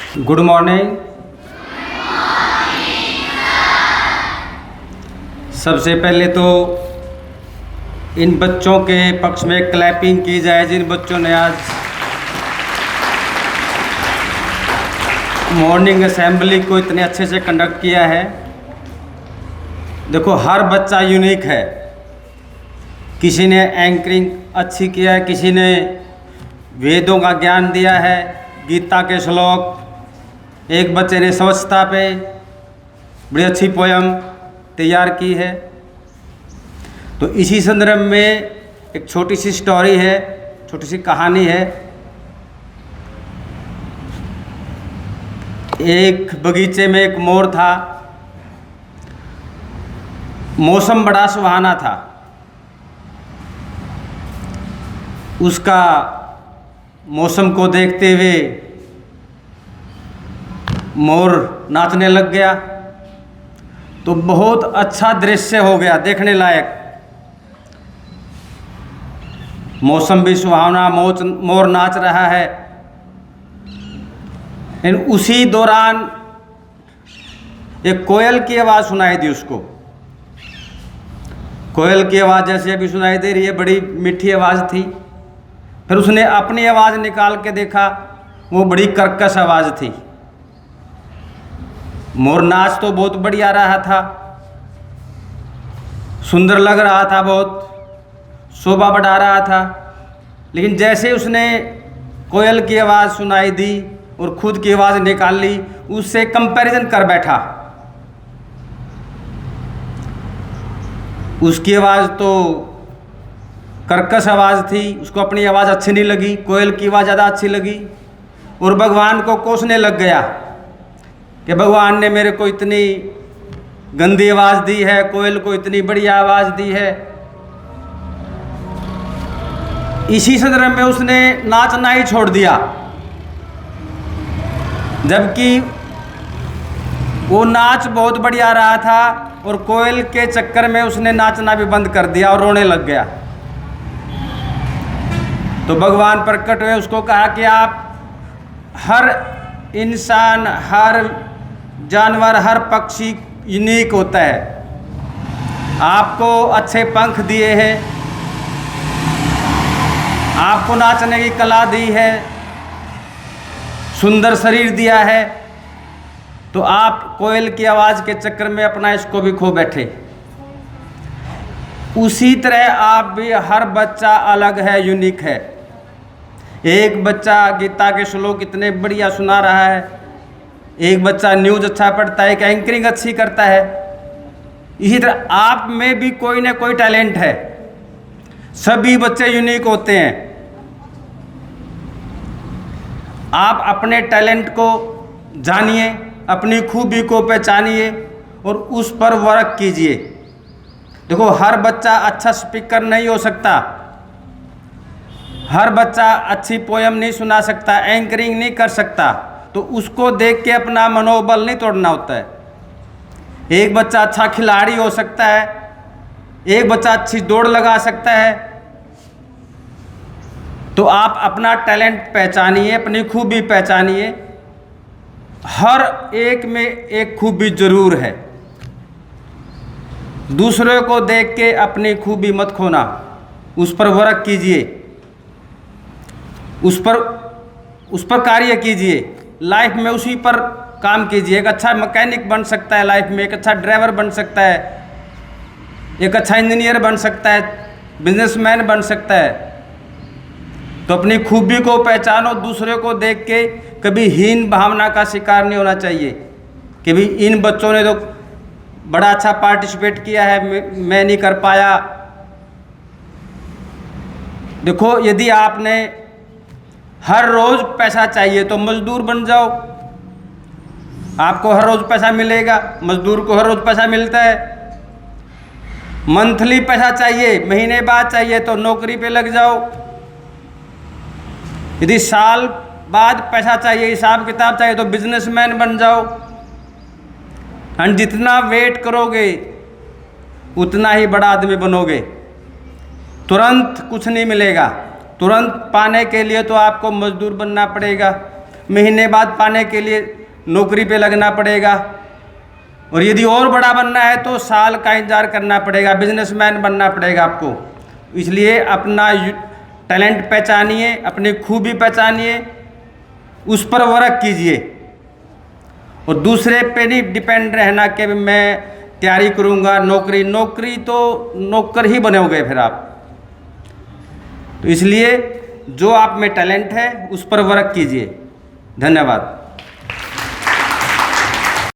Good morning. सबसे पहले तो इन बच्चों के पक्ष में क्लैपिंग की जाए जिन बच्चों ने आज मॉर्निंग असेंबली को इतने अच्छे से कंडक्ट किया है। देखो, हर बच्चा यूनिक है। किसी ने एंकरिंग अच्छी किया है, किसी ने वेदों का ज्ञान दिया है, गीता के श्लोक, एक बच्चे ने स्वच्छता पे बड़ी अच्छी पोयम तैयार की है। तो इसी संदर्भ में एक छोटी सी स्टोरी है, छोटी सी कहानी है। एक बगीचे में एक मोर था। मौसम बड़ा सुहाना था। उसका मौसम को देखते हुए मोर नाचने लग गया। तो बहुत अच्छा दृश्य हो गया, देखने लायक। मौसम भी सुहावना, मोर नाच रहा है। उसी दौरान एक कोयल की आवाज़ सुनाई दी उसको। कोयल की आवाज़ जैसे अभी सुनाई दे रही है, बड़ी मीठी आवाज़ थी। फिर उसने अपनी आवाज़ निकाल के देखा, वो बड़ी कर्कश आवाज़ थी। मोर नाच तो बहुत बढ़िया रहा था, सुंदर लग रहा था, बहुत शोभा बढ़ा रहा था। लेकिन जैसे उसने कोयल की आवाज़ सुनाई दी और खुद की आवाज़ निकाल ली, उससे कंपैरिजन कर बैठा। उसकी आवाज़ तो कर्कश आवाज़ थी, उसको अपनी आवाज़ अच्छी नहीं लगी, कोयल की आवाज़ ज़्यादा अच्छी लगी। और भगवान को कोसने लग गया कि भगवान ने मेरे को इतनी गंदी आवाज़ दी है, कोयल को इतनी बढ़िया आवाज़ दी है। इसी संदर्भ में उसने नाचना ही छोड़ दिया, जबकि वो नाच बहुत बढ़िया रहा था और कोयल के चक्कर में उसने नाचना भी बंद कर दिया और रोने लग गया। तो भगवान प्रकट हुए, उसको कहा कि आप हर इंसान, हर जानवर, हर पक्षी यूनिक होता है। आपको अच्छे पंख दिए हैं, आपको नाचने की कला दी है, सुंदर शरीर दिया है, तो आप कोयल की आवाज़ के चक्कर में अपना इसको भी खो बैठे। उसी तरह आप भी, हर बच्चा अलग है, यूनिक है। एक बच्चा गीता के श्लोक इतने बढ़िया सुना रहा है, एक बच्चा न्यूज़ अच्छा पढ़ता है, एक एंकरिंग अच्छी करता है। इसी तरह आप में भी कोई ना कोई टैलेंट है। सभी बच्चे यूनिक होते हैं। आप अपने टैलेंट को जानिए, अपनी खूबी को पहचानिए और उस पर वर्क कीजिए। देखो, हर बच्चा अच्छा स्पीकर नहीं हो सकता, हर बच्चा अच्छी पोयम नहीं सुना सकता, एंकरिंग नहीं कर सकता। तो उसको देख के अपना मनोबल नहीं तोड़ना होता है। एक बच्चा अच्छा खिलाड़ी हो सकता है, एक बच्चा अच्छी दौड़ लगा सकता है। तो आप अपना टैलेंट पहचानिए, अपनी खूबी पहचानिए। हर एक में एक खूबी जरूर है। दूसरे को देख के अपनी खूबी मत खोना, उस पर वर्क कीजिए, उस पर कार्य कीजिए। लाइफ में उसी पर काम कीजिए। एक अच्छा मैकेनिक बन सकता है लाइफ में, एक अच्छा ड्राइवर बन सकता है, एक अच्छा इंजीनियर बन सकता है, बिजनेसमैन बन सकता है। तो अपनी खूबी को पहचानो, दूसरे को देख के कभी हीन भावना का शिकार नहीं होना चाहिए कि भी इन बच्चों ने तो बड़ा अच्छा पार्टिसिपेट किया है, मैं नहीं कर पाया। देखो, यदि आपने हर रोज़ पैसा चाहिए तो मजदूर बन जाओ, आपको हर रोज़ पैसा मिलेगा। मजदूर को हर रोज़ पैसा मिलता है। मंथली पैसा चाहिए, महीने बाद चाहिए तो नौकरी पे लग जाओ। यदि साल बाद पैसा चाहिए, हिसाब किताब चाहिए तो बिजनेसमैन बन जाओ। और जितना वेट करोगे उतना ही बड़ा आदमी बनोगे। तुरंत कुछ नहीं मिलेगा, तुरंत पाने के लिए तो आपको मजदूर बनना पड़ेगा। महीने बाद पाने के लिए नौकरी पे लगना पड़ेगा, और यदि और बड़ा बनना है तो साल का इंतजार करना पड़ेगा, बिजनेसमैन बनना पड़ेगा आपको। इसलिए अपना टैलेंट पहचानिए, अपनी खूबी पहचानिए, उस पर वर्क कीजिए, और दूसरे पे नहीं डिपेंड रहना कि मैं तैयारी करूँगा नौकरी तो नौकर ही बनोगे फिर आप। तो इसलिए जो आप में टैलेंट है उस पर वर्क कीजिए। धन्यवाद।